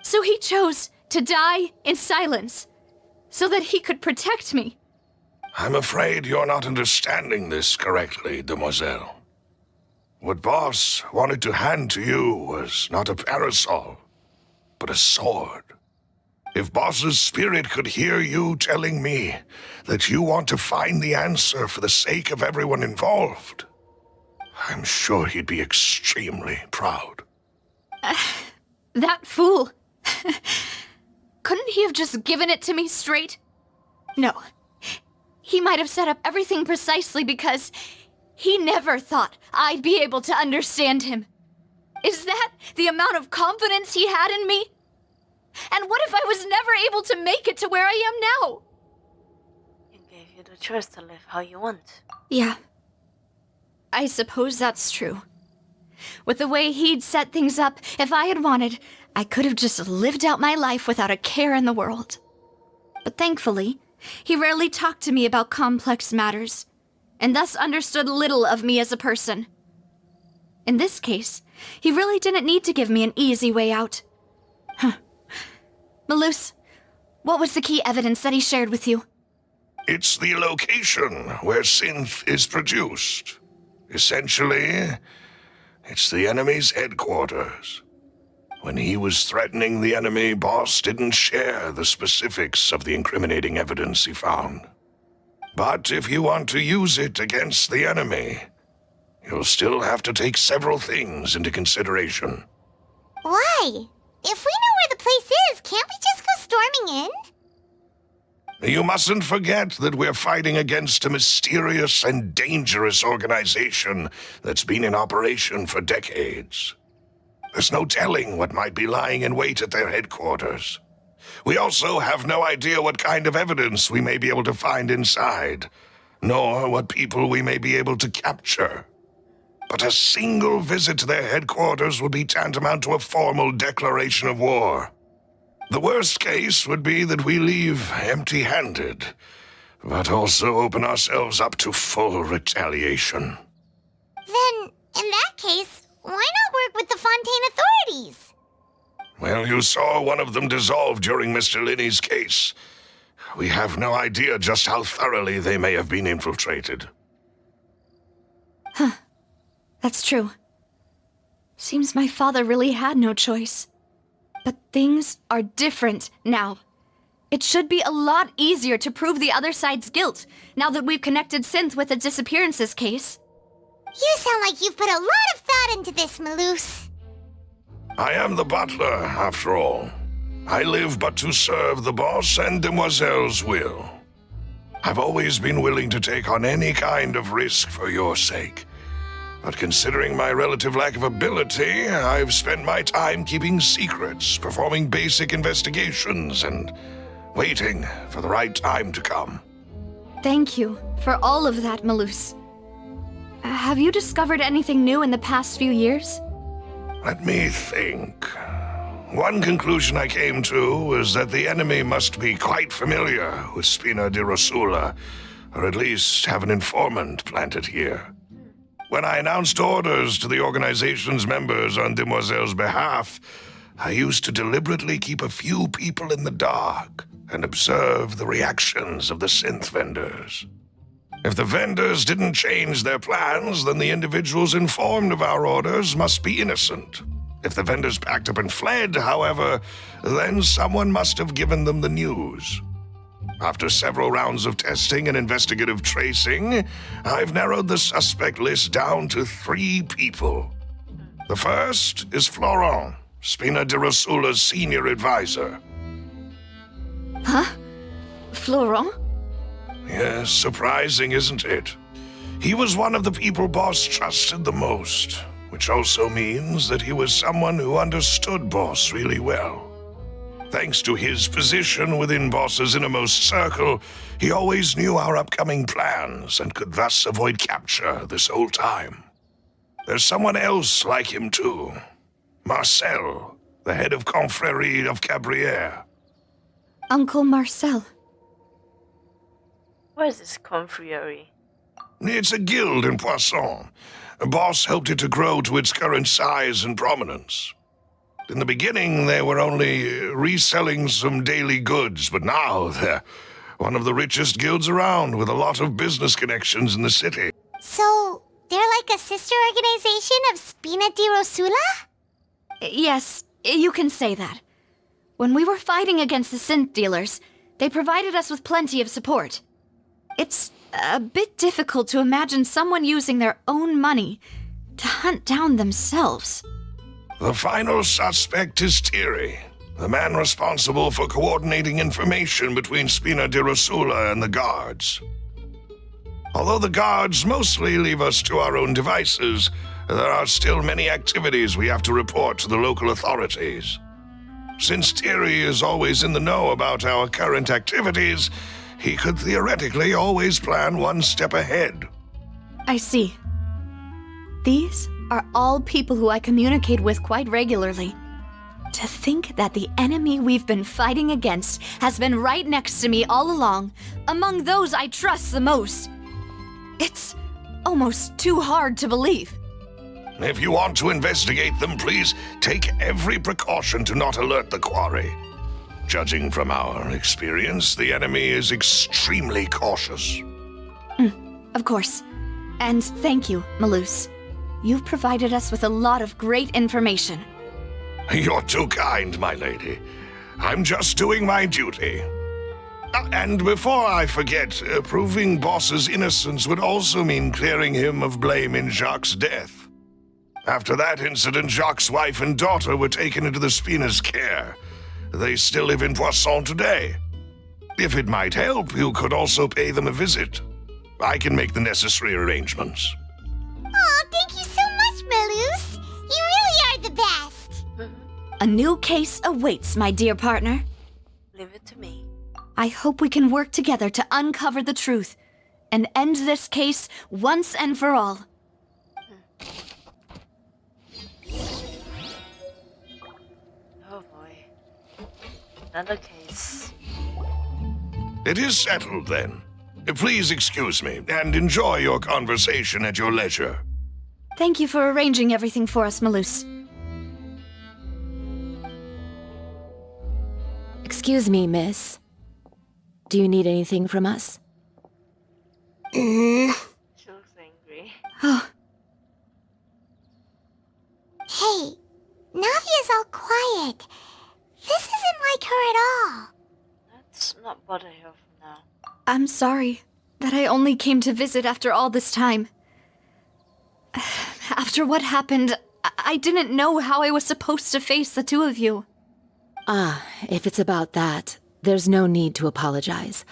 So he chose to die in silence, so that he could protect me. I'm afraid you're not understanding this correctly, demoiselle. What Boss wanted to hand to you was not a parasol, but a sword. If Boss's spirit could hear you telling me that you want to find the answer for the sake of everyone involved, I'm sure he'd be extremely proud. That fool. Couldn't he have just given it to me straight? No. He might have set up everything precisely because he never thought I'd be able to understand him. Is that the amount of confidence he had in me? And what if I was never able to make it to where I am now? He gave you the choice to live how you want. Yeah. I suppose that's true. With the way he'd set things up, if I had wanted, I could have just lived out my life without a care in the world. But thankfully, he rarely talked to me about complex matters, and thus understood little of me as a person. In this case, he really didn't need to give me an easy way out. Malus, what was the key evidence that he shared with you? It's the location where synth is produced. Essentially, it's the enemy's headquarters. When he was threatening the enemy, Boss didn't share the specifics of the incriminating evidence he found. But if you want to use it against the enemy, you'll still have to take several things into consideration. Why? If we know where the place is, can't we just go storming in? You mustn't forget that we're fighting against a mysterious and dangerous organization that's been in operation for decades. There's no telling what might be lying in wait at their headquarters. We also have no idea what kind of evidence we may be able to find inside, nor what people we may be able to capture. But a single visit to their headquarters would be tantamount to a formal declaration of war. The worst case would be that we leave empty-handed, but also open ourselves up to full retaliation. Then, in that case, why not work with the Fontaine authorities? Well, you saw one of them dissolve during Mr. Linney's case. We have no idea just how thoroughly they may have been infiltrated. That's true. Seems my father really had no choice. But things are different now. It should be a lot easier to prove the other side's guilt, now that we've connected Synth with the disappearances case. You sound like you've put a lot of thought into this, Malus. I am the butler, after all. I live but to serve the boss and Demoiselle's will. I've always been willing to take on any kind of risk for your sake. But considering my relative lack of ability, I've spent my time keeping secrets, performing basic investigations, and waiting for the right time to come. Thank you for all of that, Malus. Have you discovered anything new in the past few years? Let me think. One conclusion I came to was that the enemy must be quite familiar with Spina di Rosula, or at least have an informant planted here. When I announced orders to the organization's members on Demoiselle's behalf, I used to deliberately keep a few people in the dark and observe the reactions of the synth vendors. If the vendors didn't change their plans, then the individuals informed of our orders must be innocent. If the vendors packed up and fled, however, then someone must have given them the news. After several rounds of testing and investigative tracing, I've narrowed the suspect list down to 3 people. The first is Florent, Spina di Rosula's senior advisor. Huh? Florent? Yes, surprising, isn't it? He was one of the people Boss trusted the most, which also means that he was someone who understood Boss really well. Thanks to his position within Boss's innermost circle, he always knew our upcoming plans and could thus avoid capture this whole time. There's someone else like him too. Marcel, the head of Confrérie of Cabrières. Uncle Marcel. What is this confrérie? It's a guild in Poisson. A boss helped it to grow to its current size and prominence. In the beginning, they were only reselling some daily goods, but now they're one of the richest guilds around, with a lot of business connections in the city. So, they're like a sister organization of Spina di Rosula? Yes, you can say that. When we were fighting against the synth dealers, they provided us with plenty of support. It's a bit difficult to imagine someone using their own money to hunt down themselves. The final suspect is Thierry, the man responsible for coordinating information between Spina di Rosula and the guards. Although the guards mostly leave us to our own devices, there are still many activities we have to report to the local authorities. Since Thierry is always in the know about our current activities, he could theoretically always plan one step ahead. I see. These are all people who I communicate with quite regularly. To think that the enemy we've been fighting against has been right next to me all along, among those I trust the most. It's almost too hard to believe. If you want to investigate them, please take every precaution to not alert the quarry. Judging from our experience, the enemy is extremely cautious. Of course. And thank you, Malus. You've provided us with a lot of great information. You're too kind, my lady. I'm just doing my duty. And before I forget, proving Boss's innocence would also mean clearing him of blame in Jacques' death. After that incident, Jacques' wife and daughter were taken into the Spina's care. They still live in Poisson today. If it might help, you could also pay them a visit. I can make the necessary arrangements. Aw, thank you so much, Malus. You really are the best. A new case awaits, my dear partner. Leave it to me. I hope we can work together to uncover the truth and end this case once and for all. Oh boy. Another case. It is settled, then. Please excuse me, and enjoy your conversation at your leisure. Thank you for arranging everything for us, Malus. Excuse me, miss. Do you need anything from us? She looks angry. Oh, Hey, Navia's all quiet. This isn't like her at all. Let's not bother her for now. I'm sorry that I only came to visit after all this time. After what happened, I didn't know how I was supposed to face the two of you. Ah, if it's about that, there's no need to apologize.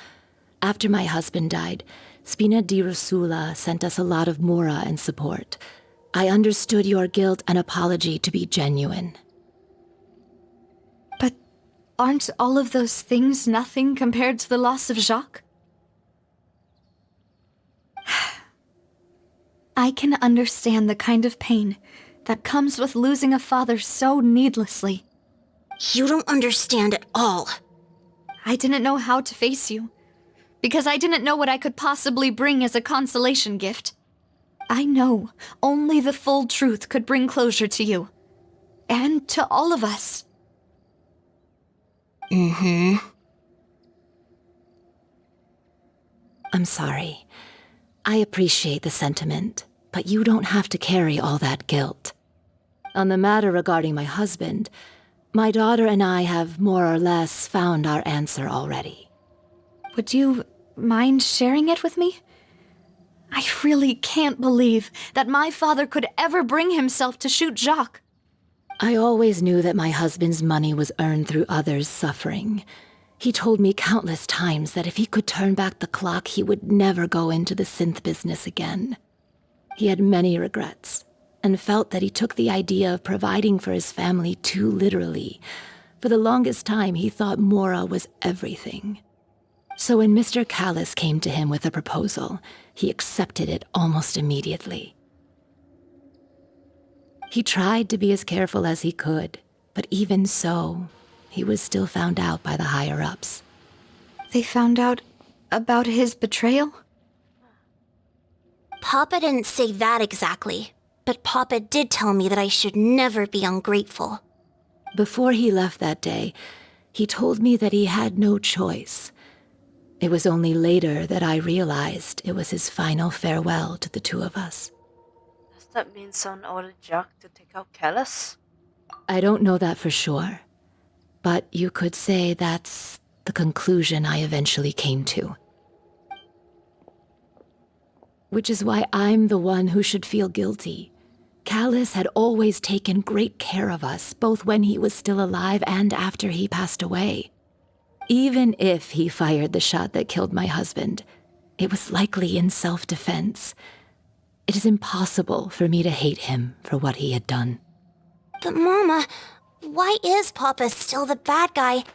After my husband died, Spina di Rosula sent us a lot of mora and support. I understood your guilt and apology to be genuine. But aren't all of those things nothing compared to the loss of Jacques? I can understand the kind of pain that comes with losing a father so needlessly. You don't understand at all. I didn't know how to face you, because I didn't know what I could possibly bring as a consolation gift. I know only the full truth could bring closure to you, and to all of us. I'm sorry. I appreciate the sentiment, but you don't have to carry all that guilt. On the matter regarding my husband, my daughter and I have more or less found our answer already. Would you mind sharing it with me? I really can't believe that my father could ever bring himself to shoot Jacques. I always knew that my husband's money was earned through others' suffering. He told me countless times that if he could turn back the clock, he would never go into the synth business again. He had many regrets, and felt that he took the idea of providing for his family too literally. For the longest time, he thought Mora was everything. So when Mr. Callis came to him with a proposal, he accepted it almost immediately. He tried to be as careful as he could, but even so, he was still found out by the higher-ups. They found out about his betrayal? Papa didn't say that exactly, but Papa did tell me that I should never be ungrateful. Before he left that day, he told me that he had no choice. It was only later that I realized it was his final farewell to the two of us. Does that mean someone ordered Jack to take out Callus? I don't know that for sure, but you could say that's the conclusion I eventually came to. Which is why I'm the one who should feel guilty. Callus had always taken great care of us, both when he was still alive and after he passed away. Even if he fired the shot that killed my husband, it was likely in self-defense. It is impossible for me to hate him for what he had done. But Mama, why is Papa still the bad guy?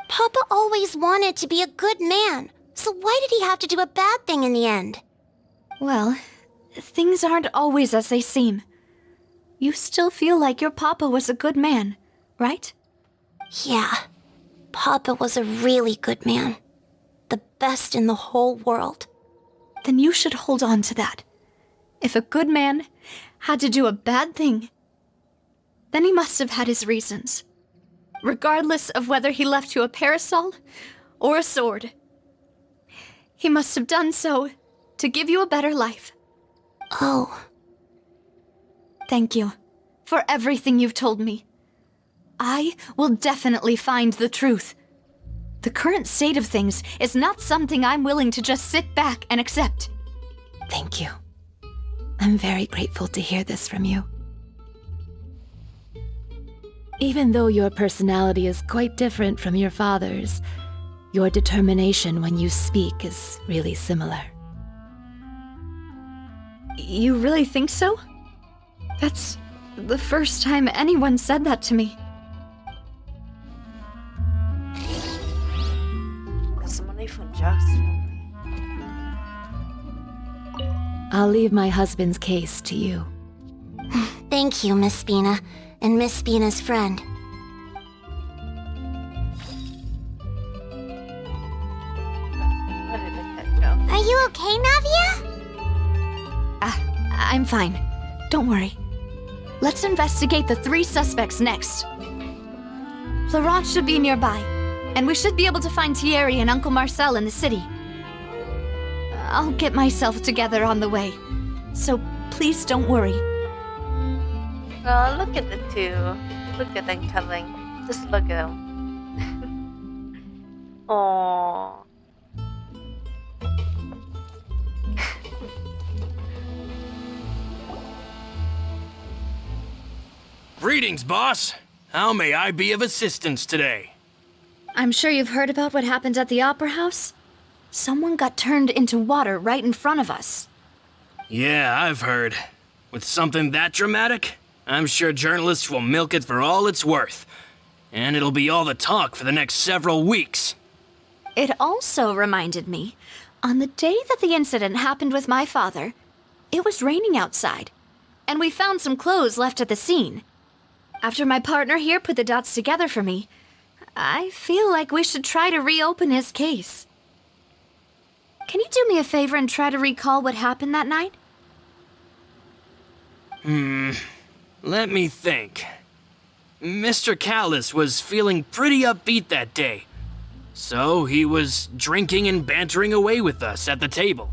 Papa always wanted to be a good man, so why did he have to do a bad thing in the end? Well, things aren't always as they seem. You still feel like your papa was a good man, right? Yeah, Papa was a really good man. The best in the whole world. Then you should hold on to that. If a good man had to do a bad thing, then he must have had his reasons. Regardless of whether he left you a parasol or a sword. He must have done so to give you a better life. Oh. Thank you for everything you've told me. I will definitely find the truth. The current state of things is not something I'm willing to just sit back and accept. Thank you. I'm very grateful to hear this from you. Even though your personality is quite different from your father's, your determination when you speak is really similar. You really think so? That's the first time anyone said that to me. Got some money from Jack's family. I'll leave my husband's case to you. Thank you, Miss Spina, and Miss Spina's friend. Where did the cat go? Are you okay, Navia? I'm fine. Don't worry. Let's investigate the 3 suspects next. Florent should be nearby, and we should be able to find Thierry and Uncle Marcel in the city. I'll get myself together on the way, so please don't worry. Oh, look at the two. Look at them cuddling. Just look at them. Aww. Greetings, boss. How may I be of assistance today? I'm sure you've heard about what happened at the Opera House. Someone got turned into water right in front of us. Yeah, I've heard. With something that dramatic, I'm sure journalists will milk it for all it's worth. And it'll be all the talk for the next several weeks. It also reminded me, on the day that the incident happened with my father, it was raining outside, and we found some clothes left at the scene. After my partner here put the dots together for me, I feel like we should try to reopen his case. Can you do me a favor and try to recall what happened that night? Let me think. Mr. Callus was feeling pretty upbeat that day. So he was drinking and bantering away with us at the table.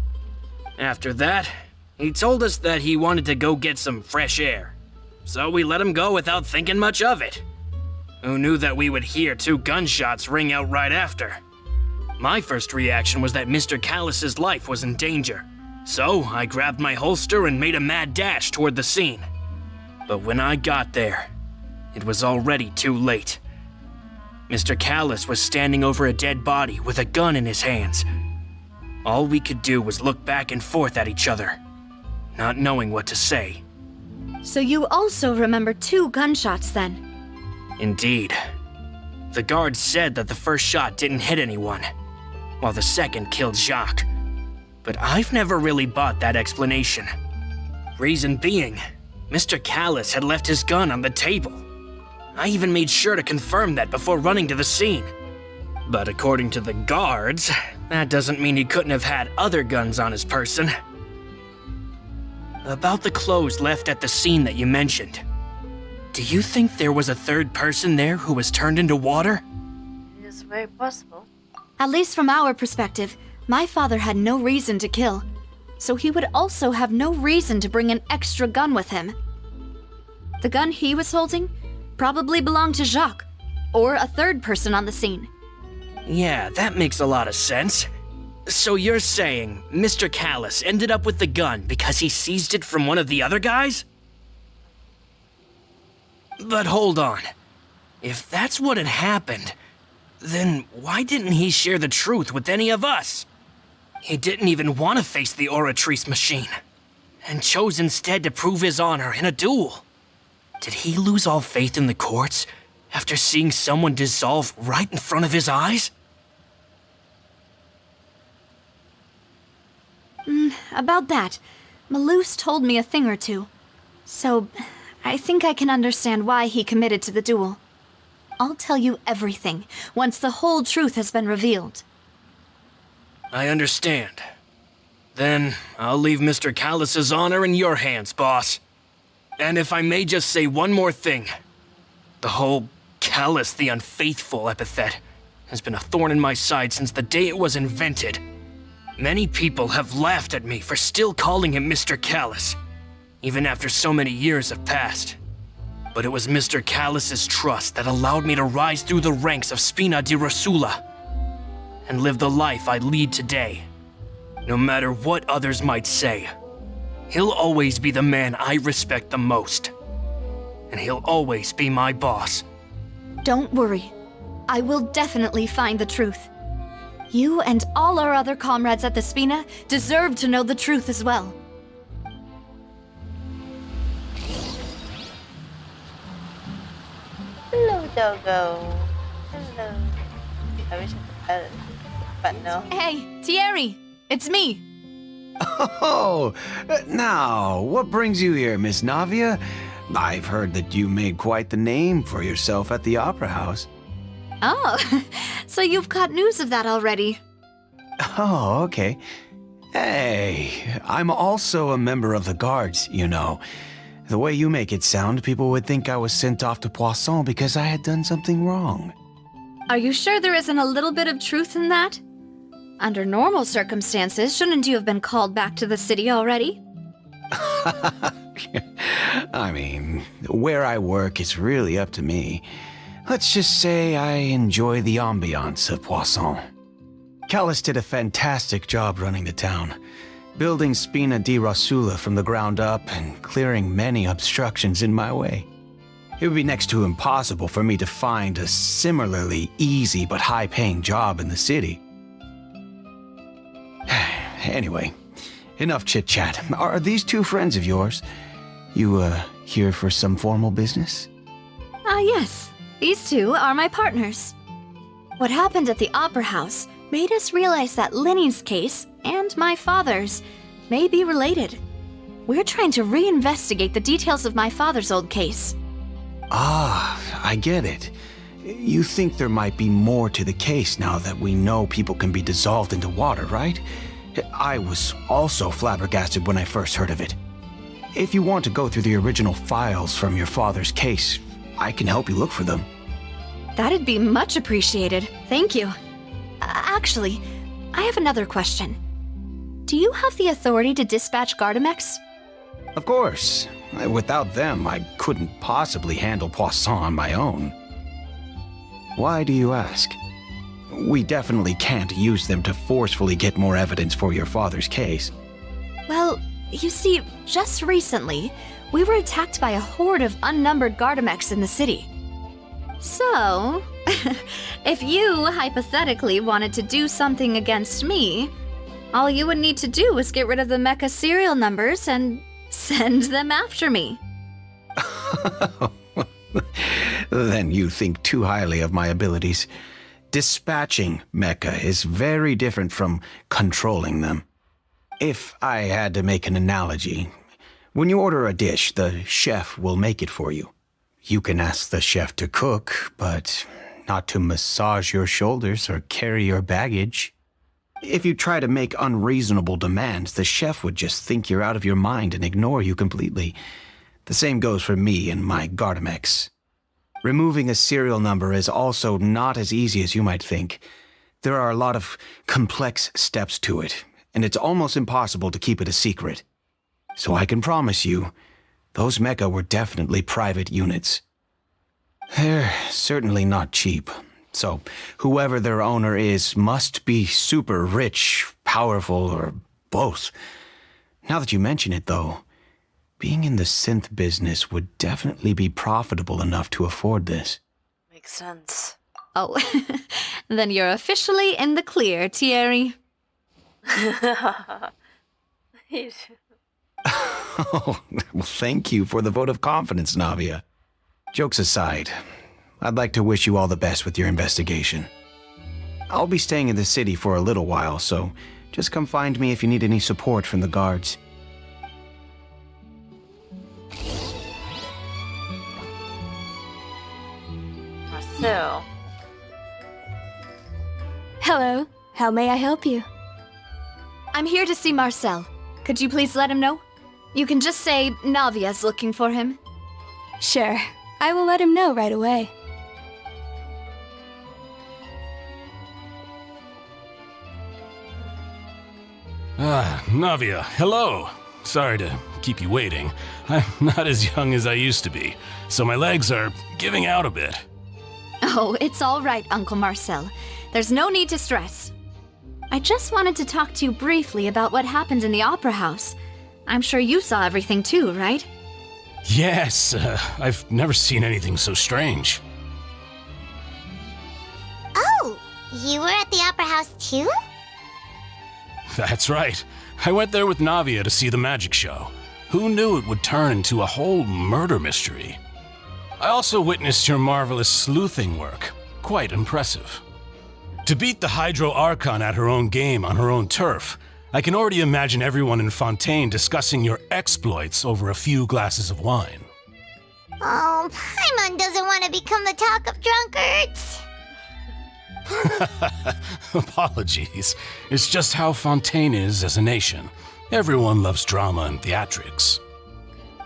After that, he told us that he wanted to go get some fresh air. So we let him go without thinking much of it. Who knew that we would hear 2 gunshots ring out right after? My first reaction was that Mr. Callus's life was in danger. So I grabbed my holster and made a mad dash toward the scene. But when I got there, it was already too late. Mr. Callus was standing over a dead body with a gun in his hands. All we could do was look back and forth at each other, not knowing what to say. So you also remember 2 gunshots then? Indeed. The guard said that the first shot didn't hit anyone, while the second killed Jacques. But I've never really bought that explanation. Reason being, Mr. Callus had left his gun on the table. I even made sure to confirm that before running to the scene. But according to the guards, that doesn't mean he couldn't have had other guns on his person. about the clothes left at the scene that you mentioned. Do you think there was a third person there who was turned into water? It is very possible. At least from our perspective, my father had no reason to kill, so he would also have no reason to bring an extra gun with him. The gun he was holding probably belonged to Jacques, or a third person on the scene. Yeah, that makes a lot of sense. So you're saying Mr. Callus ended up with the gun because he seized it from one of the other guys? But hold on. If that's what had happened, then why didn't he share the truth with any of us? He didn't even want to face the Oratrice machine, and chose instead to prove his honor in a duel. Did he lose all faith in the courts after seeing someone dissolve right in front of his eyes? About that, Malouse told me a thing or two, so I think I can understand why he committed to the duel. I'll tell you everything once the whole truth has been revealed. I understand. Then I'll leave Mr. Callus's honor in your hands, boss. And if I may just say one more thing, the whole Callus the Unfaithful epithet has been a thorn in my side since the day it was invented. Many people have laughed at me for still calling him Mr. Callus, even after so many years have passed. But it was Mr. Callus's trust that allowed me to rise through the ranks of Spina di Rosula and live the life I lead today. No matter what others might say, he'll always be the man I respect the most. And he'll always be my boss. Don't worry. I will definitely find the truth. You and all our other comrades at the Spina deserve to know the truth as well. Hello, doggo. Hello. I wish I could pet it, but no. Hey, Thierry! It's me! Oh, now, what brings you here, Miss Navia? I've heard that you made quite the name for yourself at the Opera House. Oh, so you've caught news of that already. Oh, okay. Hey, I'm also a member of the guards, you know. The way you make it sound, people would think I was sent off to Poisson because I had done something wrong. Are you sure there isn't a little bit of truth in that? Under normal circumstances, shouldn't you have been called back to the city already? I mean, where I work is really up to me. Let's just say I enjoy the ambiance of Poisson. Callus did a fantastic job running the town, building Spina di Rosula from the ground up and clearing many obstructions in my way. It would be next to impossible for me to find a similarly easy but high-paying job in the city. Anyway, enough chit-chat. Are these two friends of yours? You, here for some formal business? Yes. These two are my partners. What happened at the Opera House made us realize that Linny's case and my father's may be related. We're trying to reinvestigate the details of my father's old case. Ah, I get it. You think there might be more to the case now that we know people can be dissolved into water, right? I was also flabbergasted when I first heard of it. If you want to go through the original files from your father's case, I can help you look for them. That'd be much appreciated. Thank you. Actually, I have another question. Do you have the authority to dispatch Gardamex? Of course. Without them, I couldn't possibly handle Poisson on my own. Why do you ask? We definitely can't use them to forcefully get more evidence for your father's case. Well, you see, just recently, we were attacked by a horde of unnumbered Gardamex in the city. So, if you hypothetically wanted to do something against me, all you would need to do is get rid of the mecha serial numbers and send them after me. Then you think too highly of my abilities. Dispatching mecha is very different from controlling them. If I had to make an analogy, when you order a dish, the chef will make it for you. You can ask the chef to cook, but not to massage your shoulders or carry your baggage. If you try to make unreasonable demands, the chef would just think you're out of your mind and ignore you completely. The same goes for me and my Gardamex. Removing a serial number is also not as easy as you might think. There are a lot of complex steps to it, and it's almost impossible to keep it a secret. So I can promise you, those mecha were definitely private units. They're certainly not cheap. So, whoever their owner is must be super rich, powerful, or both. Now that you mention it, though, being in the synth business would definitely be profitable enough to afford this. Makes sense. Oh, then you're officially in the clear, Thierry. Oh, well, thank you for the vote of confidence, Navia. Jokes aside, I'd like to wish you all the best with your investigation. I'll be staying in the city for a little while, so just come find me if you need any support from the guards. Marcel. Hello, how may I help you? I'm here to see Marcel. Could you please let him know? You can just say Navia's looking for him. Sure, I will let him know right away. Navia, hello. Sorry to keep you waiting. I'm not as young as I used to be, so my legs are giving out a bit. Oh, it's all right, Uncle Marcel. There's no need to stress. I just wanted to talk to you briefly about what happened in the Opera House. I'm sure you saw everything too, right? Yes, I've never seen anything so strange. Oh, you were at the Opera House too? That's right. I went there with Navia to see the magic show. Who knew it would turn into a whole murder mystery? I also witnessed your marvelous sleuthing work. Quite impressive. To beat the Hydro Archon at her own game on her own turf, I can already imagine everyone in Fontaine discussing your exploits over a few glasses of wine. Oh, Paimon doesn't want to become the talk of drunkards. Apologies. It's just how Fontaine is as a nation. Everyone loves drama and theatrics.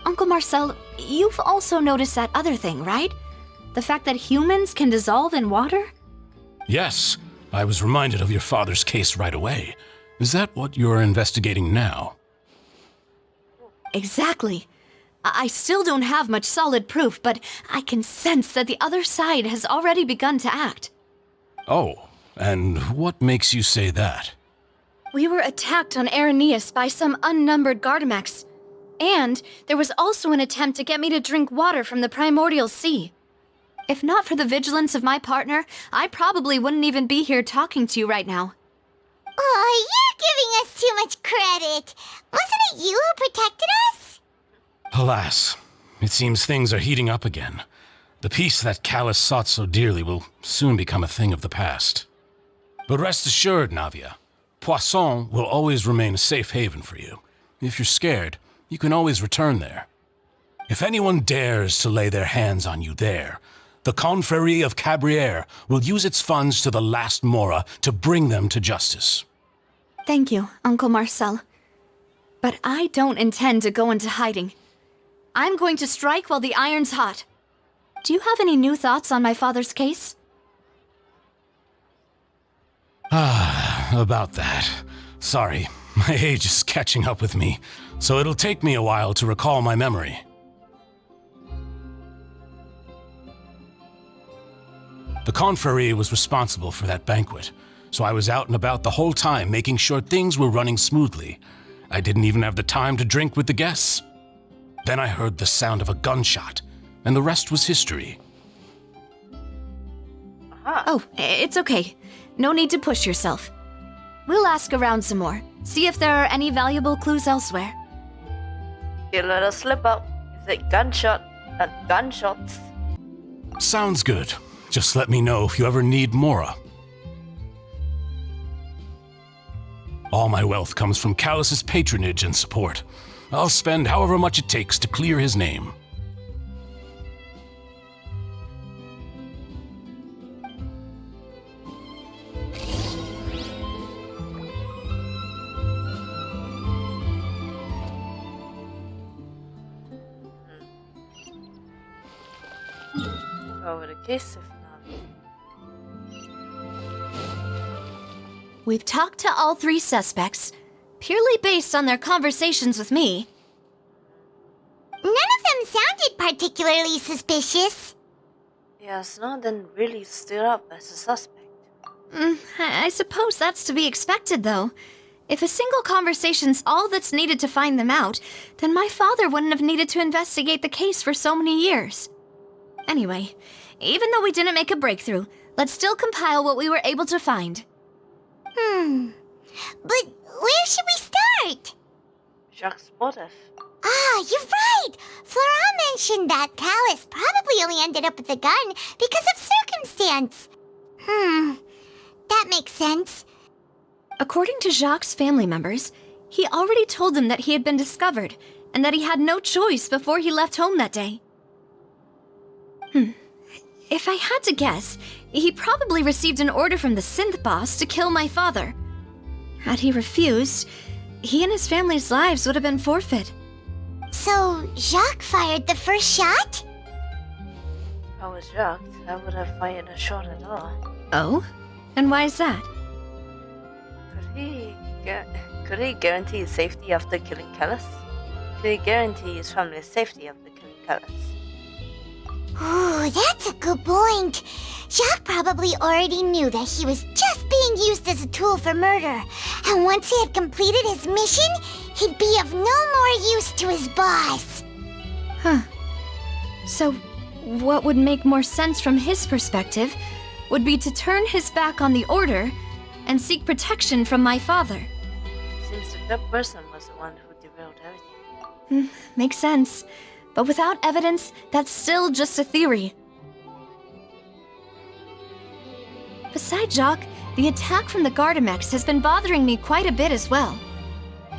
Uncle Marcel, you've also noticed that other thing, right? The fact that humans can dissolve in water? Yes, I was reminded of your father's case right away. Is that what you're investigating now? Exactly. I still don't have much solid proof, but I can sense that the other side has already begun to act. Oh, and what makes you say that? We were attacked on Araneus by some unnumbered Gardamex. And there was also an attempt to get me to drink water from the primordial sea. If not for the vigilance of my partner, I probably wouldn't even be here talking to you right now. Oh, you're giving us too much credit. Wasn't it you who protected us? Alas, it seems things are heating up again. The peace that Callus sought so dearly will soon become a thing of the past. But rest assured, Navia, Poisson will always remain a safe haven for you. If you're scared, you can always return there. If anyone dares to lay their hands on you there, the Confrérie of Cabrières will use its funds to the last Mora to bring them to justice. Thank you, Uncle Marcel. But I don't intend to go into hiding. I'm going to strike while the iron's hot. Do you have any new thoughts on my father's case? About that. Sorry, my age is catching up with me, so it'll take me a while to recall my memory. The Confrérie was responsible for that banquet, so I was out and about the whole time making sure things were running smoothly. I didn't even have the time to drink with the guests. Then I heard the sound of a gunshot, and the rest was history. Oh, it's okay. No need to push yourself. We'll ask around some more, see if there are any valuable clues elsewhere. You let us slip up. Is it gunshot? Not gunshots. Sounds good. Just let me know if you ever need Mora. All my wealth comes from Callus's patronage and support. I'll spend however much it takes to clear his name. over the case if not. We've talked to all three suspects, purely based on their conversations with me. None of them sounded particularly suspicious. Yes, none of them really stood up as a suspect. I suppose that's to be expected, though. If a single conversation's all that's needed to find them out, then my father wouldn't have needed to investigate the case for so many years. Anyway, even though we didn't make a breakthrough, let's still compile what we were able to find. But where should we start? Jacques' motive. Ah, you're right! Flora mentioned that Callus probably only ended up with the gun because of circumstance. That makes sense. According to Jacques' family members, he already told them that he had been discovered, and that he had no choice before he left home that day. If I had to guess, he probably received an order from the synth boss to kill my father. Had he refused, he and his family's lives would have been forfeit. So, Jacques fired the first shot? If I was Jacques, I would have fired a shot at all. Oh? And why is that? Could he guarantee his safety after killing Callus? Could he guarantee his family's safety after killing Callus? Ooh, that's a good point. Jacques probably already knew that he was just being used as a tool for murder. And once he had completed his mission, he'd be of no more use to his boss. So, what would make more sense from his perspective would be to turn his back on the order and seek protection from my father. Seems that person was the one who derailed everything. Makes sense. But without evidence, that's still just a theory. Besides Jacques, the attack from the Gardamex has been bothering me quite a bit as well.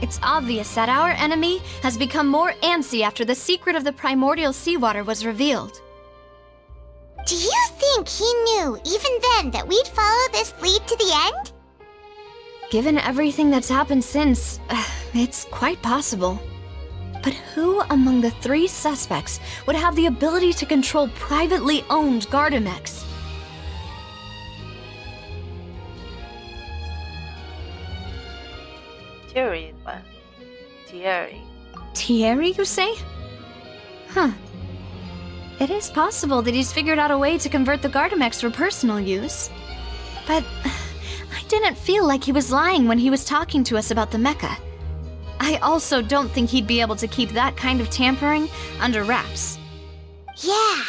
It's obvious that our enemy has become more antsy after the secret of the primordial seawater was revealed. Do you think he knew, even then, that we'd follow this lead to the end? Given everything that's happened since, it's quite possible. But who among the three suspects would have the ability to control privately owned Gardamex? Thierry. Thierry, you say? It is possible that he's figured out a way to convert the Gardamex for personal use. But I didn't feel like he was lying when he was talking to us about the mecha. I also don't think he'd be able to keep that kind of tampering under wraps. Yeah,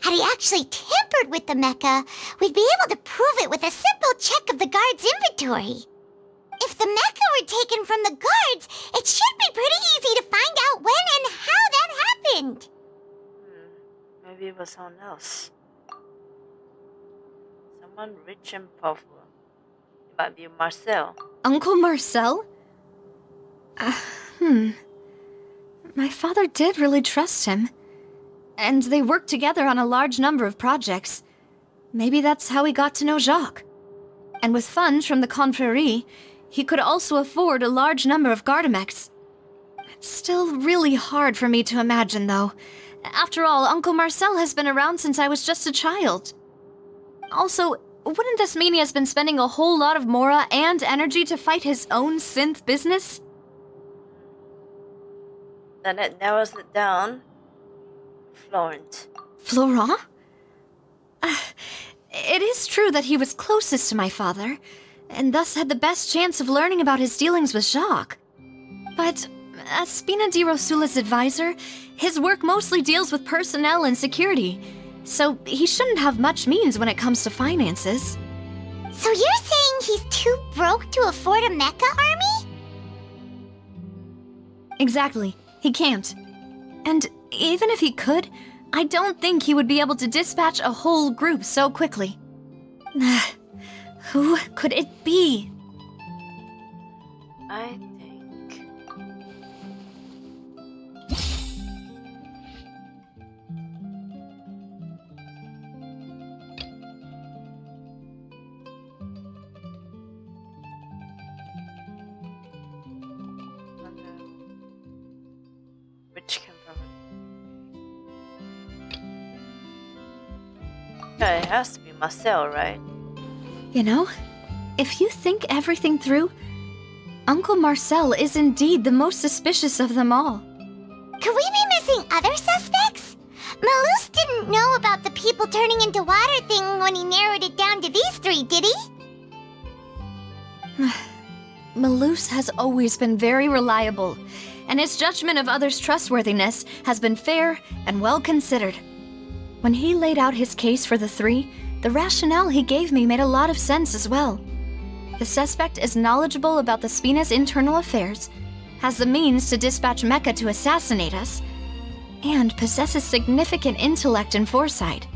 had he actually tampered with the mecha, we'd be able to prove it with a simple check of the guard's inventory. If the mecha were taken from the guards, it should be pretty easy to find out when and how that happened. Maybe it was someone else. Someone rich and powerful. It might be Marcel. Uncle Marcel? My father did really trust him. And they worked together on a large number of projects. Maybe that's how he got to know Jacques. And with funds from the Confrérie, he could also afford a large number of Gardamex. It's still really hard for me to imagine, though. After all, Uncle Marcel has been around since I was just a child. Also, wouldn't this mean he has been spending a whole lot of mora and energy to fight his own synth business? Then it narrows it down. Florent. Florent? It is true that he was closest to my father, and thus had the best chance of learning about his dealings with Jacques. But as Spina di Rosula's advisor, his work mostly deals with personnel and security, so he shouldn't have much means when it comes to finances. So you're saying he's too broke to afford a mecha army? Exactly. He can't. And even if he could, I don't think he would be able to dispatch a whole group so quickly. Who could it be? I think... Which came from it. Yeah, it has to be Marcel, right? You know, if you think everything through, Uncle Marcel is indeed the most suspicious of them all. Could we be missing other suspects? Malus didn't know about the people turning into water thing when he narrowed it down to these three, did he? Malus has always been very reliable, and his judgment of others' trustworthiness has been fair and well considered. When he laid out his case for the three, the rationale he gave me made a lot of sense as well. The suspect is knowledgeable about the Spina's internal affairs, has the means to dispatch Mecha to assassinate us, and possesses significant intellect and foresight.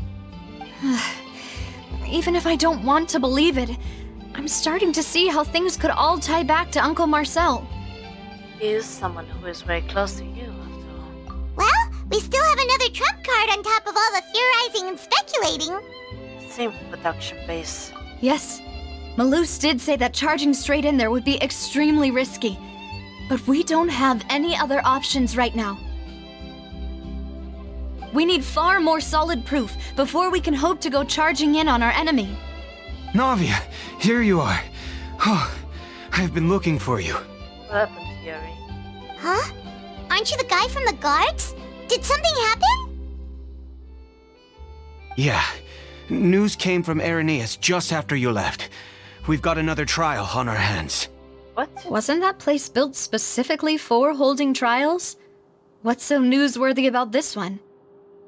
Even if I don't want to believe it, I'm starting to see how things could all tie back to Uncle Marcel. He is someone who is very close to you, after all. Well, we still have another trump card on top of all the theorizing and speculating. Same production base. Yes, Malus did say that charging straight in there would be extremely risky, but we don't have any other options right now. We need far more solid proof before we can hope to go charging in on our enemy. Navia, here you are. Oh, I've been looking for you. What happened, Yuri? Huh? Aren't you the guy from the guards? Did something happen? Yeah. News came from Irenaeus just after you left. We've got another trial on our hands. What? Wasn't that place built specifically for holding trials? What's so newsworthy about this one?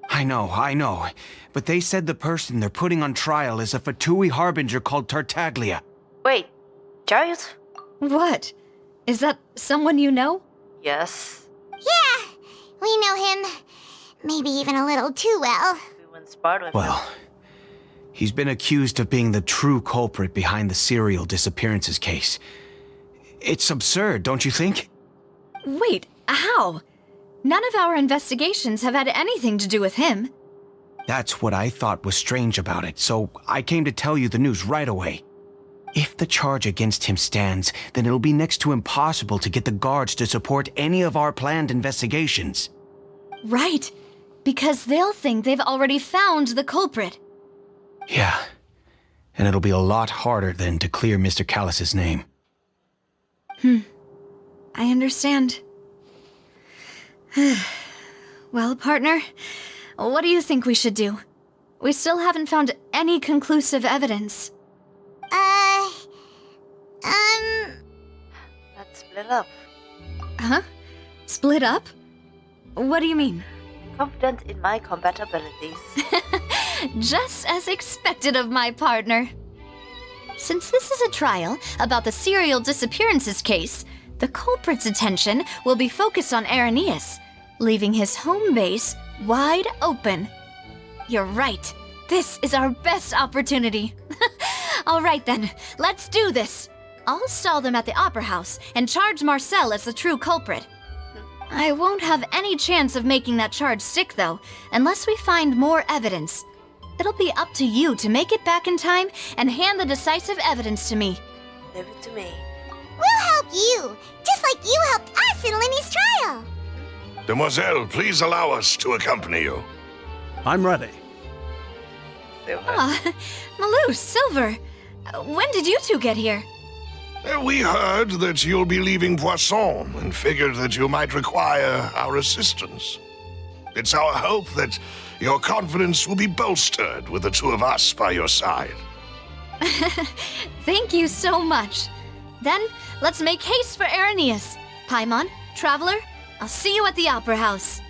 I know. But they said the person they're putting on trial is a Fatui harbinger called Tartaglia. Wait, Giles? What? Is that someone you know? Yes. Yeah, we know him. Maybe even a little too well. We once sparred with him. Well, he's been accused of being the true culprit behind the serial disappearances case. It's absurd, don't you think? Wait, how? None of our investigations have had anything to do with him. That's what I thought was strange about it, so I came to tell you the news right away. If the charge against him stands, then it'll be next to impossible to get the guards to support any of our planned investigations. Right, because they'll think they've already found the culprit. Yeah, and it'll be a lot harder then to clear Mr. Callus's name. I understand. Well, partner, what do you think we should do? We still haven't found any conclusive evidence. Let's split up. Huh? Split up? What do you mean? Confident in my combat abilities. Just as expected of my partner. Since this is a trial about the serial disappearances case, the culprit's attention will be focused on Irenaeus, leaving his home base wide open. You're right. This is our best opportunity. All right then, let's do this. I'll stall them at the Opera House and charge Marcel as the true culprit. I won't have any chance of making that charge stick, though, unless we find more evidence. It'll be up to you to make it back in time and hand the decisive evidence to me. Leave it to me. We'll help you, just like you helped us in Lenny's trial. Demoiselle, please allow us to accompany you. I'm ready. Ah, Malus, Silver, when did you two get here? We heard that you'll be leaving Poisson and figured that you might require our assistance. It's our hope that your confidence will be bolstered with the two of us by your side. Thank you so much. Then, let's make haste for Irenaeus. Paimon, Traveler, I'll see you at the Opera House.